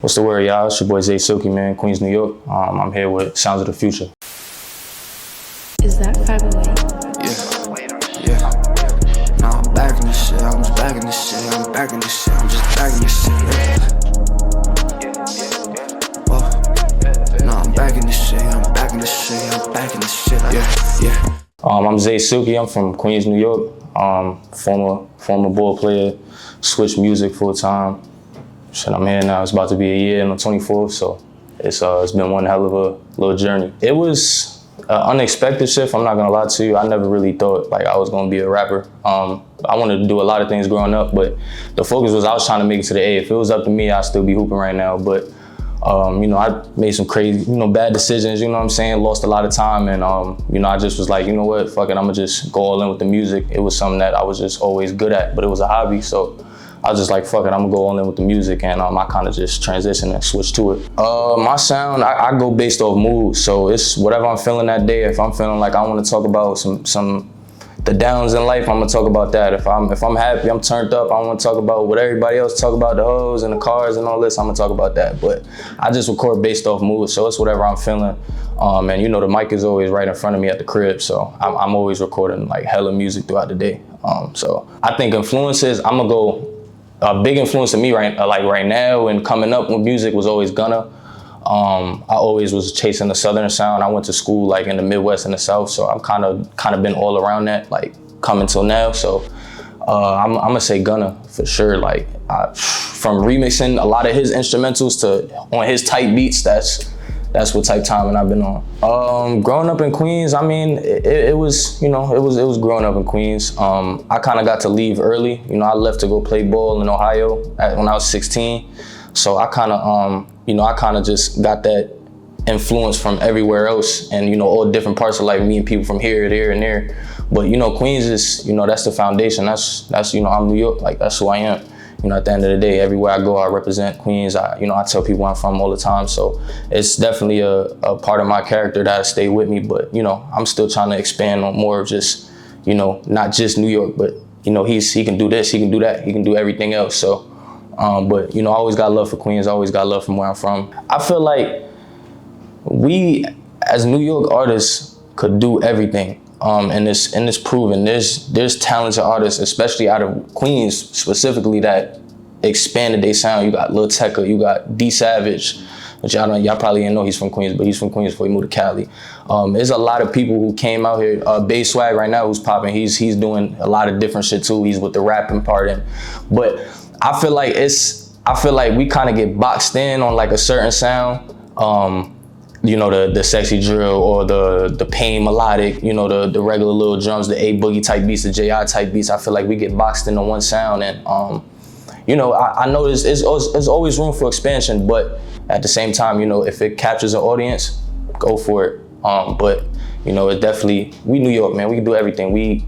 What's the word, y'all? It's your boy Zay Ilky, man, Queens, New York. I'm here with Sounds of the Future. Is that 508? Yeah. Nah, I'm back in this shit. I'm just back in this shit. I'm back in this shit. I'm just back in this shit. Whoa. Nah, I'm back in this shit. I'm back in this shit. I'm back in this shit. Yeah. I'm Zay Ilky. I'm from Queens, New York. Former ball player, switched music full time. Shit, I'm here now. It's about to be a year on the 24th, so it's been one hell of a little journey. It was an unexpected shift. I'm not gonna lie to you. I never really thought like I was gonna be a rapper. I wanted to do a lot of things growing up, but the focus was I was trying to make it to the A. If it was up to me, I'd still be hooping right now. But I made some crazy, bad decisions. You know what I'm saying? Lost a lot of time, and I just was like, you know what? Fuck it. I'm gonna just go all in with the music. It was something that I was just always good at, but it was a hobby, so I was just like, fuck it, I'm gonna go all in with the music, and I kind of just transitioned and switched to it. My sound, I go based off mood, so it's whatever I'm feeling that day. If I'm feeling like I want to talk about some the downs in life, I'm gonna talk about that. If I'm happy, I'm turned up, I want to talk about what everybody else talk about, the hoes and the cars and all this, I'm gonna talk about that. But I just record based off mood, so it's whatever I'm feeling. And the mic is always right in front of me at the crib, so I'm always recording like hella music throughout the day. So I think influences, I'm gonna go. A big influence to me right now and coming up with music was always Gunna. I always was chasing the Southern sound. I went to school like in the Midwest and the South, so I'm kind of been all around that, like coming till now. So I'm gonna say Gunna for sure. Like from remixing a lot of his instrumentals to on his type beats, that's what type timing I've been on. Growing up in Queens, I mean, it was growing up in Queens. I kind of got to leave early. I left to go play ball in Ohio when I was 16. So I kind of just got that influence from everywhere else, and all different parts of life, meeting people from here, there, and there. But Queens is, that's the foundation. That's I'm New York. Like that's who I am. At the end of the day, everywhere I go, I represent Queens. I tell people where I'm from all the time. So it's definitely a part of my character that stay with me. But, I'm still trying to expand on more of just, not just New York, but, he can do this, he can do that, he can do everything else. So, but, I always got love for Queens. I always got love from where I'm from. I feel like we, as New York artists, could do everything. And it's proven. There's talented artists, especially out of Queens specifically, that expanded their sound. You got Lil Tecca, you got D Savage, which y'all probably didn't know he's from Queens, but he's from Queens before he moved to Cali. There's a lot of people who came out here. Bass Swag right now who's popping. He's doing a lot of different shit too. He's with the rapping part, but I feel like we kind of get boxed in on like a certain sound. The sexy drill or the pain melodic, the regular little drums, the A Boogie type beats, the J.I. type beats. I feel like we get boxed into one sound, and I know there's always room for expansion, but at the same time, if it captures an audience, go for it. But it definitely, we New York, man, we can do everything. We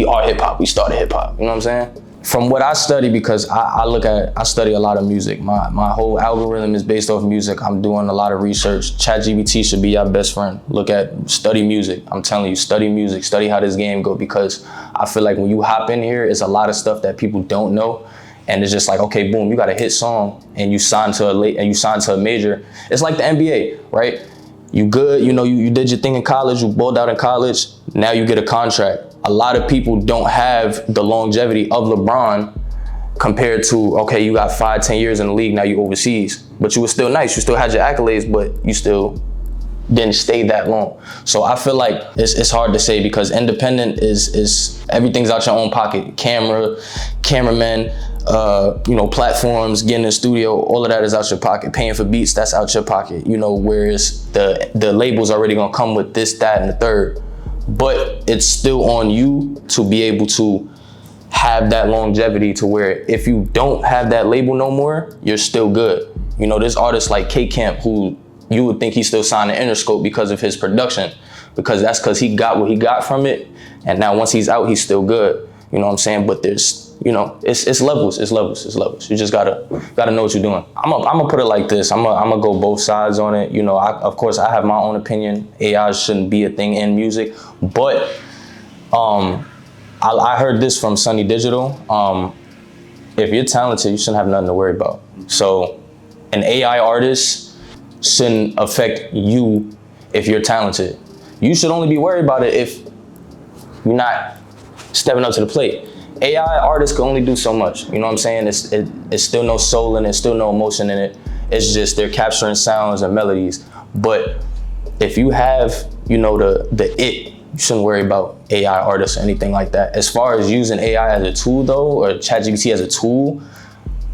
are hip hop. We started hip hop. You know what I'm saying? From what I study, because I study a lot of music. My whole algorithm is based off music. I'm doing a lot of research. ChatGPT should be your best friend. Study music. I'm telling you, study music, study how this game go, because I feel like when you hop in here, it's a lot of stuff that people don't know. And it's just like, okay, boom, you got a hit song and you signed to a major. It's like the NBA, right? You good, you did your thing in college, you balled out in college, now you get a contract. A lot of people don't have the longevity of LeBron compared to, okay, you got 5-10 years in the league, now you overseas. But you were still nice, you still had your accolades, but you still didn't stay that long. So I feel like it's hard to say, because independent is everything's out your own pocket. Cameramen, platforms, getting in the studio, all of that is out your pocket. Paying for beats, that's out your pocket. Whereas the label's already gonna come with this, that, and the third. But it's still on you to be able to have that longevity to where if you don't have that label no more, you're still good. There's artists like K Camp who you would think he's still signed to Interscope because of his production, because he got what he got from it, and now once he's out, he's still good. You know what I'm saying? But there's, it's levels. You just gotta know what you're doing. I'm gonna put it like this. I'm gonna go both sides on it. Of course, I have my own opinion. AI shouldn't be a thing in music, but I heard this from Sunny Digital. If you're talented, you shouldn't have nothing to worry about. So an AI artist shouldn't affect you if you're talented. You should only be worried about it if you're not stepping up to the plate. AI artists can only do so much. You know what I'm saying? It's still no soul in it, still no emotion in it. It's just they're capturing sounds and melodies. But if you have, you know, you shouldn't worry about AI artists or anything like that. As far as using AI as a tool though, or ChatGPT as a tool,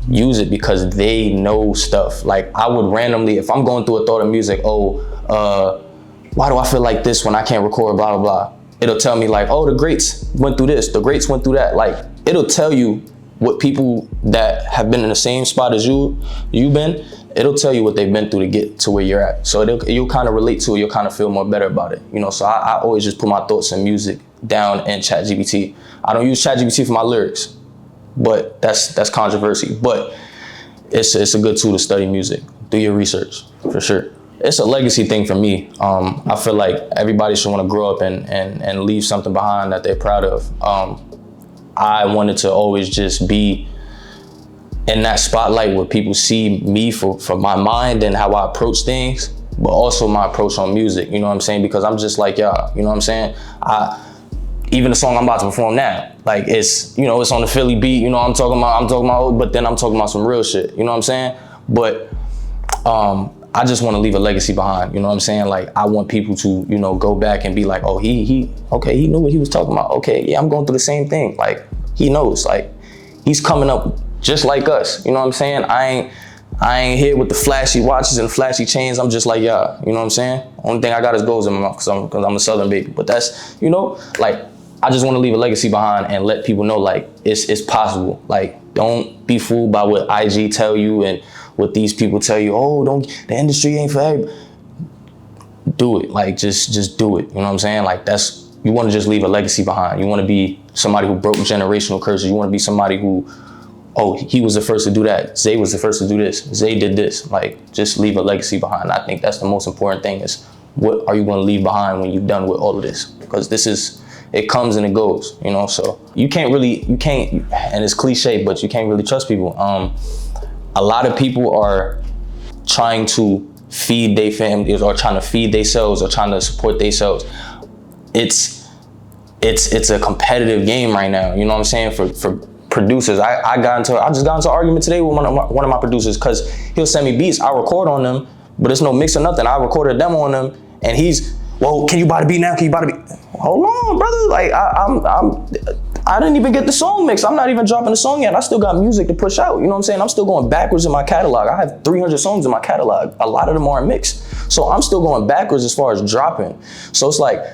use it because they know stuff. Like I would randomly, if I'm going through a thought of music, why do I feel like this when I can't record, blah, blah, blah. It'll tell me like, oh, the greats went through this, the greats went through that. Like, it'll tell you what people that have been in the same spot as you've been, it'll tell you what they've been through to get to where you're at. So you'll kind of relate to it, you'll kind of feel more better about it. You know, so I always just put my thoughts and music down in ChatGPT. I don't use ChatGPT for my lyrics, but that's controversy. But it's a good tool to study music. Do your research, for sure. It's a legacy thing for me. I feel like everybody should want to grow up and leave something behind that they're proud of. I wanted to always just be in that spotlight where people see me for my mind and how I approach things, but also my approach on music, you know what I'm saying? Because I'm just like y'all, you know what I'm saying? Even the song I'm about to perform now, like it's, you know, it's on the Philly beat, you know what I'm talking about, but then I'm talking about some real shit, you know what I'm saying? But I just want to leave a legacy behind, you know what I'm saying? Like I want people to, you know, go back and be like, oh, he knew what he was talking about. Okay, yeah, I'm going through the same thing. Like he knows, like he's coming up just like us, you know what I'm saying? I ain't here with the flashy watches and flashy chains. I'm just like y'all, you know what I'm saying? Only thing I got is goals in my mouth because I'm a Southern baby. But that's, you know, like I just want to leave a legacy behind and let people know like it's possible. Like don't be fooled by what IG tell you and what these people tell you. Oh, the industry ain't for everybody. Do it, like just do it. You know what I'm saying? Like you want to just leave a legacy behind. You want to be somebody who broke generational curses. You want to be somebody who, oh, he was the first to do that. Zay was the first to do this. Zay did this. Like, just leave a legacy behind. I think that's the most important thing is what are you going to leave behind when you've done with all of this? Because it comes and it goes, you know? So you can't, and it's cliche, but you can't really trust people. A lot of people are trying to feed their families or trying to feed themselves or trying to support themselves. It's a competitive game right now. You know what I'm saying? For producers, I just got into an argument today with one of my producers because he'll send me beats. I record on them, but it's no mix or nothing. I recorded a demo on them, and he's, well, can you buy the beat now? Can you buy the beat? Hold on, brother. Like I didn't even get the song mixed. I'm not even dropping the song yet. I still got music to push out. You know what I'm saying? I'm still going backwards in my catalog. I have 300 songs in my catalog. A lot of them aren't mixed. So I'm still going backwards as far as dropping. So it's like,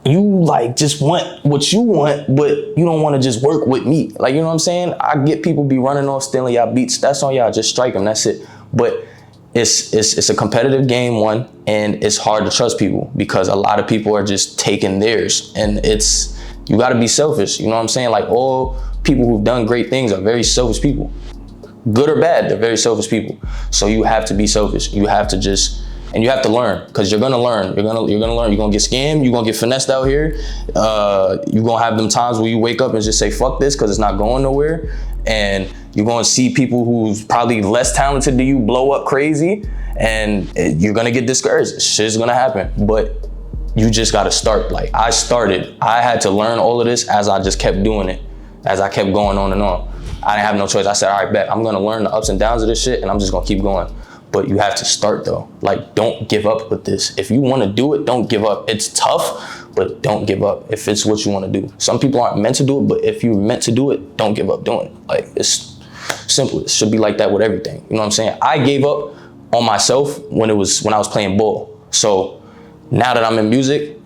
you like just want what you want, but you don't want to just work with me. Like, you know what I'm saying? I get people be running off stealing y'all beats. That's on y'all, just strike them, that's it. But it's a competitive game, one, and it's hard to trust people because a lot of people are just taking theirs, and you gotta be selfish, you know what I'm saying? Like all people who've done great things are very selfish people. Good or bad, they're very selfish people. So you have to be selfish. You have to and you have to learn, because you're gonna learn. You're gonna learn. You're gonna get scammed. You're gonna get finessed out here. You're gonna have them times where you wake up and just say, fuck this, because it's not going nowhere. And you're gonna see people who's probably less talented than you blow up crazy, and you're gonna get discouraged. Shit's gonna happen. But you just gotta start. Like I had to learn all of this as I just kept doing it, as I kept going on and on. I didn't have no choice. I said, all right, bet, I'm gonna learn the ups and downs of this shit, and I'm just gonna keep going. But you have to start though. Like, don't give up with this. If you wanna do it, don't give up. It's tough, but don't give up if it's what you wanna do. Some people aren't meant to do it, but if you're meant to do it, don't give up doing it. Like, it's simple. It should be like that with everything. You know what I'm saying? I gave up on myself when I was playing ball. So now that I'm in music,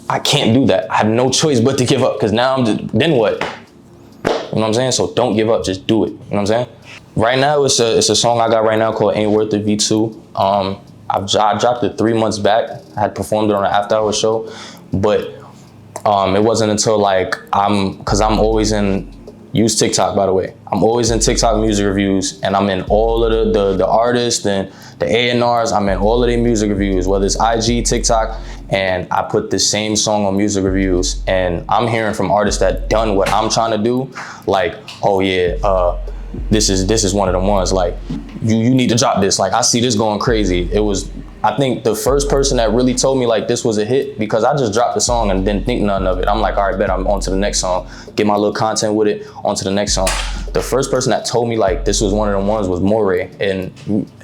I can't do that. I have no choice but to give up, because now then what? You know what I'm saying? So don't give up, just do it. You know what I'm saying? Right now, it's a song I got right now called Ain't Worth It V2. I dropped it 3 months back. I had performed it on an after-hour show, but it wasn't until because I'm always use TikTok, by the way. I'm always in TikTok music reviews, and I'm in all of the artists and the A&Rs. I'm in all of their music reviews, whether it's IG, TikTok, and I put the same song on music reviews, and I'm hearing from artists that done what I'm trying to do, like, oh yeah, this is one of them ones. Like, you need to drop this. Like, I see this going crazy. It was, I think the first person that really told me like this was a hit, because I just dropped the song and didn't think none of it. I'm like, all right, bet, I'm on to the next song. Get my little content with it, on to the next song. The first person that told me like this was one of them ones was Moray, and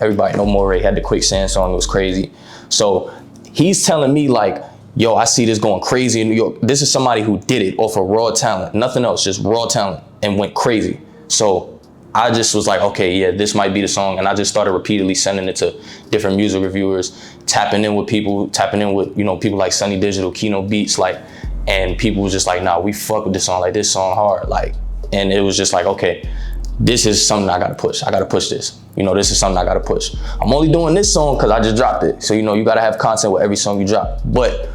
everybody know Moray had the Quicksand song. It was crazy. So he's telling me like, yo, I see this going crazy in New York. This is somebody who did it off of raw talent, nothing else, just raw talent, and went crazy. So I just was like, okay, yeah, this might be the song. And I just started repeatedly sending it to different music reviewers, tapping in with people, you know, people like Sunny Digital, Kino Beats, like, and people was just like, nah, we fuck with this song, like this song hard, like, and it was just like, okay, this is something I gotta push. I gotta push this. You know, this is something I gotta push. I'm only doing this song because I just dropped it. So, you know, you gotta have content with every song you drop. But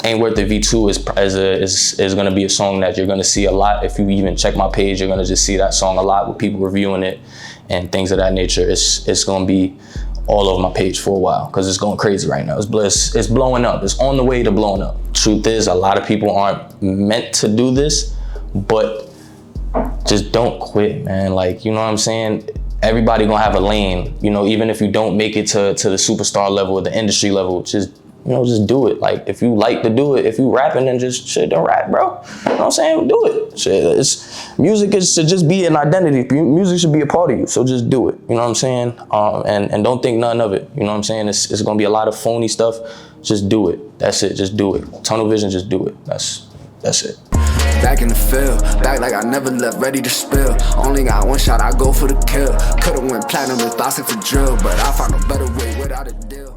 Ain't Worth It V2 is gonna be a song that you're gonna see a lot. If you even check my page, you're gonna just see that song a lot with people reviewing it and things of that nature. It's gonna be all over my page for a while because it's going crazy right now. It's blowing up. It's on the way to blowing up. Truth is, a lot of people aren't meant to do this, but just don't quit, man. Like, you know what I'm saying? Everybody gonna have a lane, you know, even if you don't make it to the superstar level or the industry level, just, you know, just do it. Like, if you like to do it, if you rapping, then just shit, don't rap, bro. You know what I'm saying? Do it. Shit, music should just be an identity. Music should be a part of you, so just do it. You know what I'm saying? And don't think none of it. You know what I'm saying? It's gonna be a lot of phony stuff. Just do it. That's it. Just do it. Tunnel vision, just do it. That's it. Back in the field, back like I never left, ready to spill. Only got one shot, I go for the kill. Could've went platinum if I took the drill, but I found a better way without a deal.